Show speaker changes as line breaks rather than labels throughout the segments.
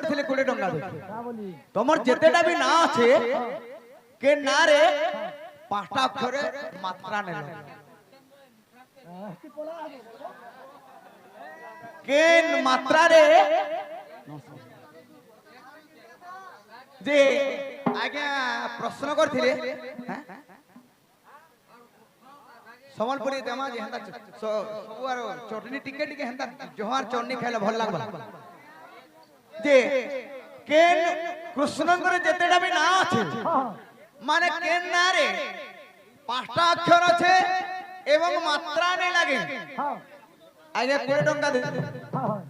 করছিলে 20 টাকা দে তোমার যেতেটা বি না আছে কে না রে পাঁচটা অক্ষরে মাত্রা নেল কেন মাত্রা রে যে আজ্ঞা প্রশ্ন করছিলে হ্যাঁ সম্বলপুরি দেমা যে হেন্তা সবুয়ার চটনি টিকে টিকে হেন্তা জোহার চটনি খাইলে ভাল লাগবা যে কেন কৃষ্ণঙ্কর যেতেটা বি না আছে মানে কেন না রে পাঁচটা অক্ষর আছে এবং মাত্রা নেই লাগে আগে 20 টাকা দে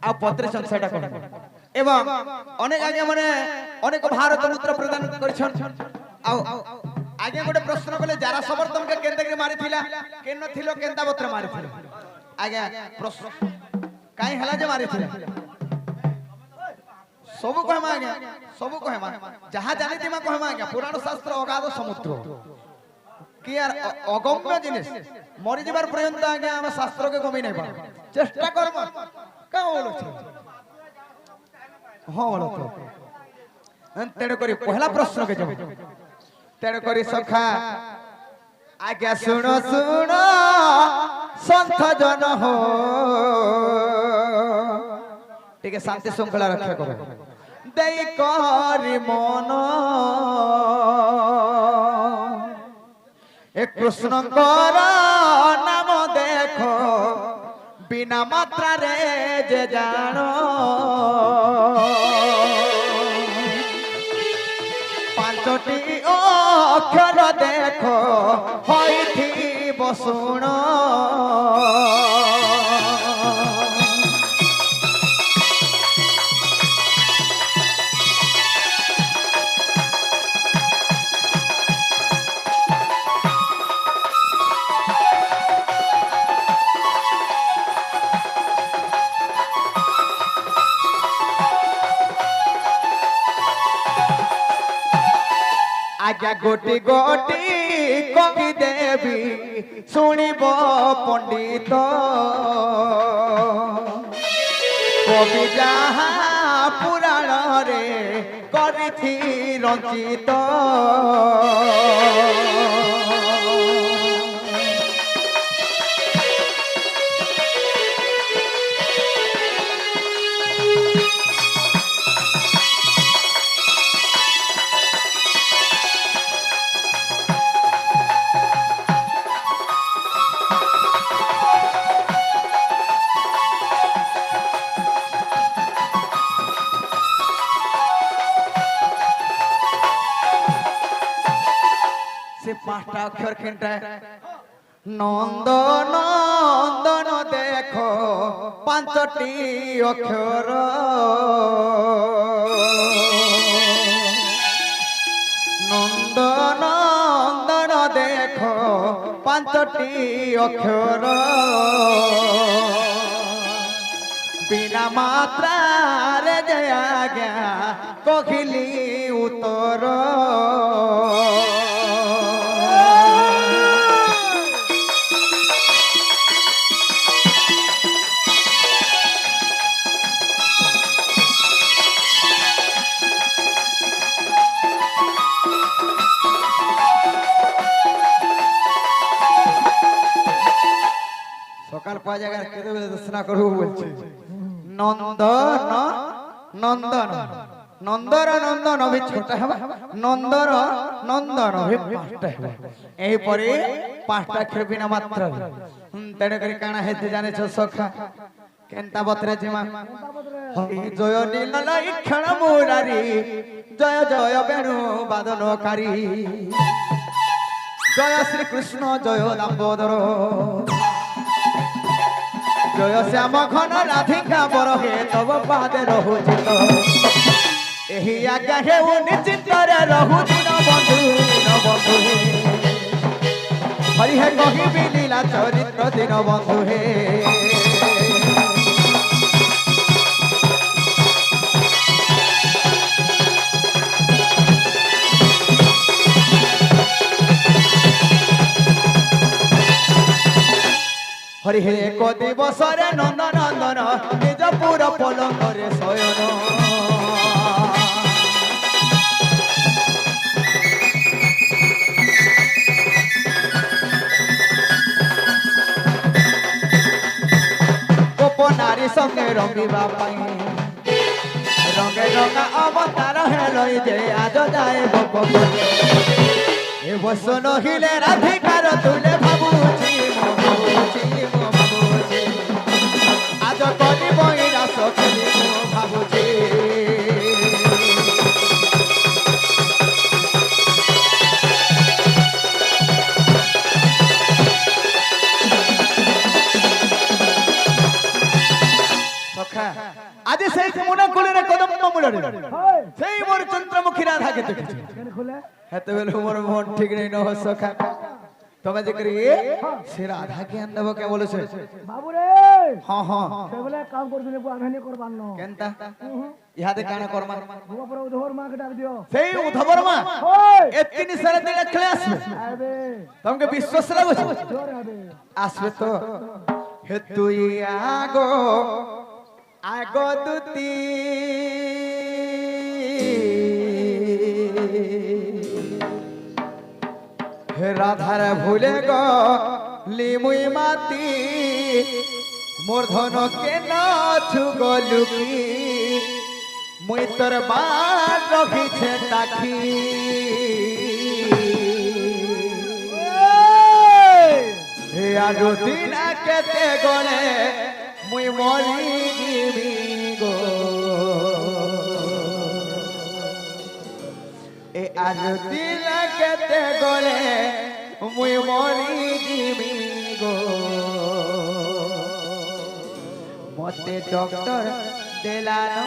আর পত্রে সংখ্যাটা কোন এবং অনেক আগে মানে অনেক ভারত মুদ্রা প্রদান করেছেন আগে গোটে প্রশ্ন কলে যারা সবর তোমাকে কেন্দ্রে মারিছিলা কেন থিলো কেন্তা পত্রে মারিছিল আগে প্রশ্ন কাই হেলা যে মারিছিল সবু কহমা আগে সবু কহমা যাহা জানিতিমা কহমা আগে পুরাণ শাস্ত্র অগাধ সমুদ্র কি আর অগম্য জিনিস মরি যাবার পর্যন্ত আগে আমরা শাস্ত্রকে কমই নাই পাব চেষ্টা করব কা বলছ হ্যাঁ বলো তো তেড়ে করি পহলা প্রশ্নকে যাব তেড়ে করি সখা আজ্ঞা শুনো শুনো সন্থ জন হো ঠিক আছে শান্তি শৃঙ্খলা রক্ষা করো দেই করি মন এ কৃষ্ণঙ্কর নাম দেখো বিনা মাত্রা রে যে জানো পাঁচটি অক্ষর দেখো হইথিব শুণ আজ্ঞা গোটি গোটি কবি দেবী শুনিব পণ্ডিত কবি যাহা পুরাণরে করিথি রঞ্চিত পাঁচটা অক্ষর খেনটা নন্দ নন্দন দেখো পাঁচটি অক্ষর নন্দ নন্দন দেখো পাঁচটি অক্ষর বিনা মাত্রারে যে আজ্ঞা কহিলি উত্তর সকাল 5 জায়গায় কেটে দর্শনা করব বলছে নন্দন নন্দন নন্দর নন্দন অভি ছোট হবে নন্দর নন্দন অভি পাঁচটা হবে এই পরে পাঁচটা খেবিনা মাত্র তেড়ে করে কানা হেতে জানেছ সখা কেনতা বত্রে জিমা জয় নীল লক্ষণ মুরারি জয় জয় বেণু বাদনকারী জয় শ্রী কৃষ্ণ জয় দামোদর জয় শ্যাম ঘন রাধিকা বরহে তব পাদে রহুচিত এহি আজ্ঞা হেউ নিশ্চিন্ତରେ রহু দিন বন্ধু হে হরি হে কহিবি লীলা চরিত্র দিন বন্ধু হে হরি হে এক দিবসরে নন্দ নন্দন নিজ পুর পলঙ্করে শয়ন আজি সঙ্গে রঙিবা পাই রঙে রঙা অবতার হেলই যে আজ যায় গোপ এ বস নহিলে রাধিকার তুলে ভাবুছি মো ভাবুছি মো ভাবুছি আজ কলি বই রাস খেলি মো ভাবুছি आज से मुना कोले कदम मुलरे सेई मोर चंद्रमुखी राधा के देखि केन खोले हेते बेल मोर मन ठीक नहीं न हो सखा तमे जे करी से राधा के अंदब के बोले से बाबू रे हां हां से बोले काम कर दिने आधानी करबान न केनता इहादे काना करमा हुआ पर उधवर मां के डाल दियो सेई उधवर मां एतिनी सारे दिन खेले आसबे आबे तमके विश्वास लागो जोर आबे आसबे तो हे तुई आगो आगो दुती हे राधार भूले गो लिमुई माती मोर धन के नाचु गलुकी मुई तोर बात रखी छे टाकी हे आगो दिन केते गले मुई मरी जीवी गो ए आज दिल केते गले मुई मरी जीवी गो मते डॉक्टर देला न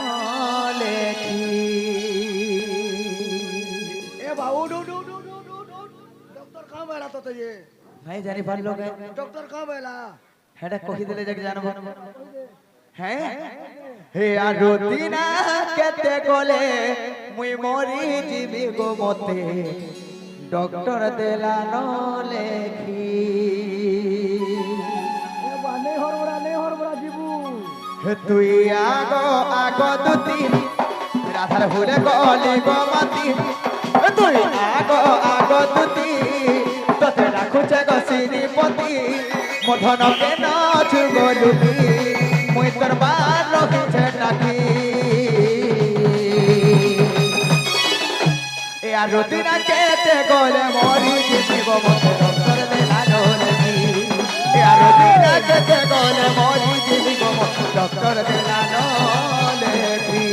लेखी ए बाबू डॉक्टर कहां बैला तो ये नहीं जानी पाल लोग डॉक्टर कहां बैला हेडा कहि देले जग जानब हैं हे आरो दिना केते गले मुई मरी जीवी गो मते डॉक्टर देला न लेखी ए बाने हरबरा जीबू हे तुई आगो दुती राधार भूले गली गो माती हे तुई आगो दुती तते राखुचे गो श्रीपति मधन के नाच गलुकी मुई तोर बार रखी छे टाकी ए आरो दिना केते गले मरी जीवी गो मते डॉक्टर देला नलेखी ए आरो दिना केते गले मरी जीवी गो मते डॉक्टर देला नलेखी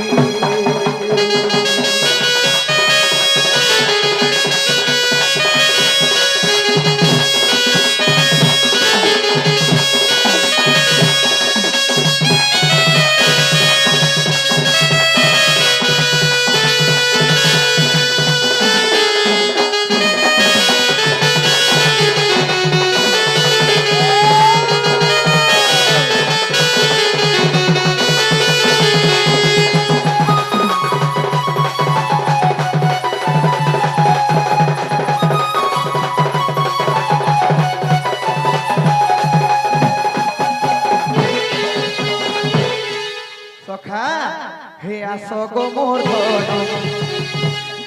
हे आसो गो मोर धन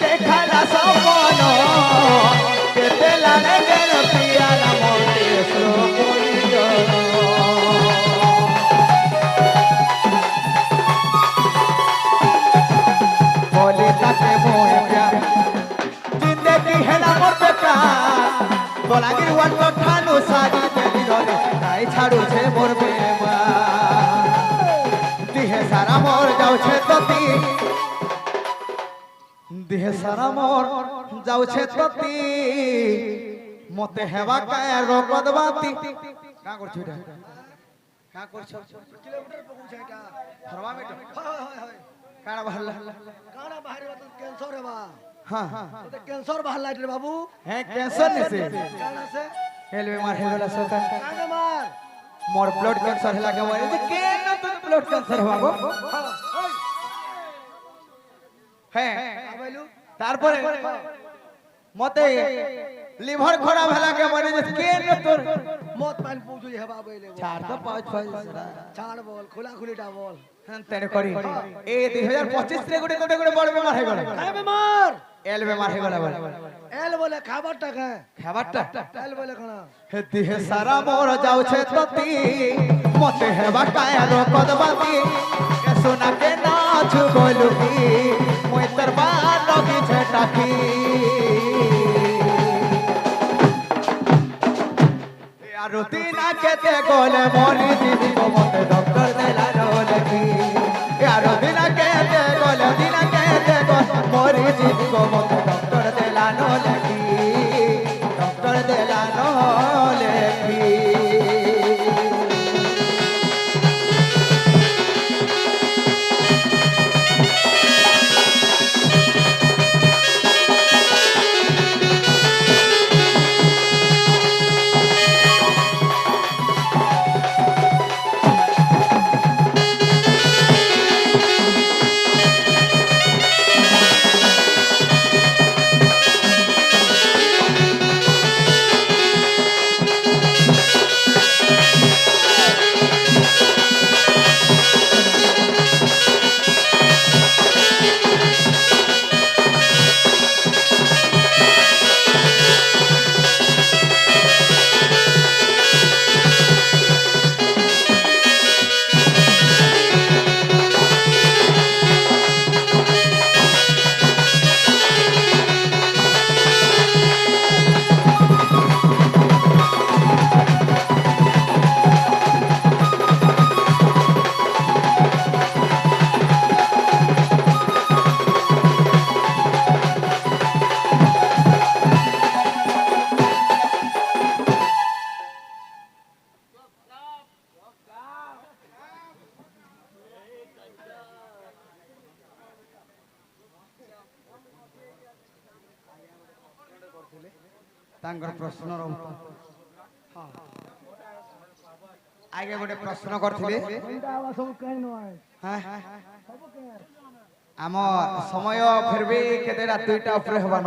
देखाला सपन केते लागे गेल पियाला मोते सो कोइजन बोले ताके मोय प्यार जिंदगी हेला मोर बेकार तोलागिर वाट ठानु साजी देली रे काई छाडू छे मोर बेमा दिहे सारा मोर जाऊ छे तती दिहे सारा मोर जाऊ छे तती मते हेवा काय रोकदवाती का करछु रे का करछु किलोमीटर पे पूछे का थर्मामीटर हाय काना बहला काना बाहर तो कैंसर है बा हां तो कैंसर बहला रे बाबू है कैंसर ने से काना से हेल बीमार हे वाला सोका काना मार मोर ब्लड कैंसर हला के मारे के न तो ब्लड कैंसर होबो है आबैलु तारपरे मते लिवर खराब हला के मारे के न तोर मत पान पूछू हेबा आबैले चार तो पांच चार बोल खुला खुलीटा बोल तेरे करी ए 2025 रे गोटे बड़ बीमार हे गले काय बीमार এল বেমার হয়ে গলা বলে
এল বলে খাবারটা কে
খাবারটা
এল বলে কোন
হে দিহে সারা মোর যাউছে ততি মতে হেবা কায়ার কদবাতি কে সোনা কে নাচু বলুকি মই তোর বার লগিছে টাকি আর দিনা কেতে গলে মরি দিদি গো মতে ডক্টর দেলা রলকি আর দিনা কেতে গলে দিনা কেতে গলে মরি দিদি গো মতে ডক্টর দেলা রলকি ডক্টর দেলা রলকি ତାଙ୍କର ପ୍ରଶ୍ନର ଆଗେ ଗୋଟେ ପ୍ରଶ୍ନ କରିଥିଲେ ଆମ ସମୟ ଫିରବି କେତେ ରାତି 2ଟା ଉପରେ ହେବାନ